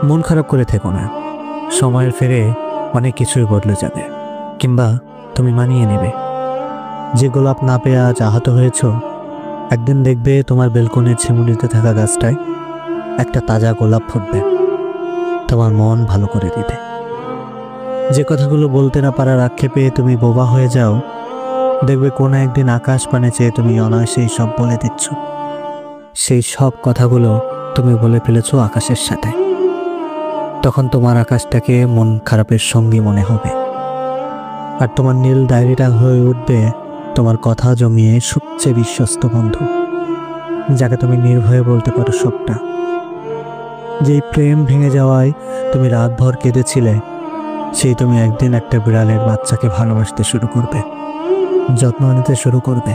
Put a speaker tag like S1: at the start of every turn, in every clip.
S1: মন খারাপ করে থেকো না, সময়ের ফেরে অনেক কিছুই বদলে যাবে, কিংবা তুমি মানিয়ে নেবে। যে গোলাপ না পেয়ে আজ আহত হয়েছ, একদিন দেখবে তোমার বেলকনির ছিমুনিতে থাকা গাছটায় একটা তাজা গোলাপ ফুটবে, তোমার মন ভালো করে দিতে। যে কথাগুলো বলতে না পারার আক্ষেপে তুমি বোবা হয়ে যাও, দেখবে কোনো একদিন আকাশ পানে চেয়ে তুমি অনায়াসেই সব বলে দিচ্ছ। সেই সব কথাগুলো তুমি বলে ফেলেছো আকাশের সাথে। তখন তোমার আকাশটাকে মন খারাপের সঙ্গী মনে হবে, আর তোমার নীল ডায়েরিটা হয়ে উঠবে তোমার কথা জমিয়ে সবচেয়ে বিশ্বস্ত বন্ধু, যাকে তুমি নির্ভয়ে বলতে পারো সবটা। যেই প্রেম ভেঙে যাওয়ায় তুমি রাতভর কেঁদেছিলে, সেই তুমি একদিন একটা বিড়ালের বাচ্চাকে ভালোবাসতে শুরু করবে, যত্ন নিতে শুরু করবে।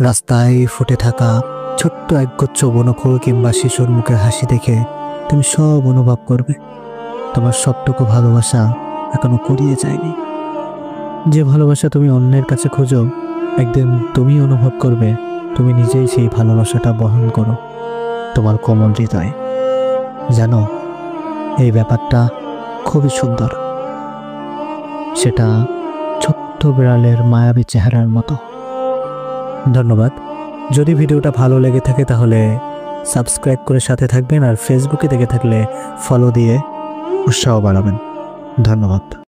S1: রাস্তায় ফুটে থাকা ছোট্ট একগুচ্ছ বনফুল কিংবা শিশুর মুখের হাসি দেখে তুমি সব অনুভব করবে তোমার সবটুকু ভালোবাসা এখনো কুড়িয়ে যায়নি। যে ভালোবাসা তুমি অন্যের কাছে খোঁজো, একদিন তুমি অনুভব করবে তুমি নিজেই সেই ভালোবাসাটা বহন করো তোমার কোমল হৃদয়ে। জানো, এই ব্যাপারটা খুবই সুন্দর, সেটা ছোট্ট বিড়ালের মায়াবী চেহারার মতো। ধন্যবাদ। যদি ভিডিওটা ভালো লেগে থাকে তাহলে সাবস্ক্রাইব করে সাথে থাকবেন, আর ফেসবুকে দেখে থাকলে ফলো দিয়ে উৎসাহ বাড়াবেন। ধন্যবাদ।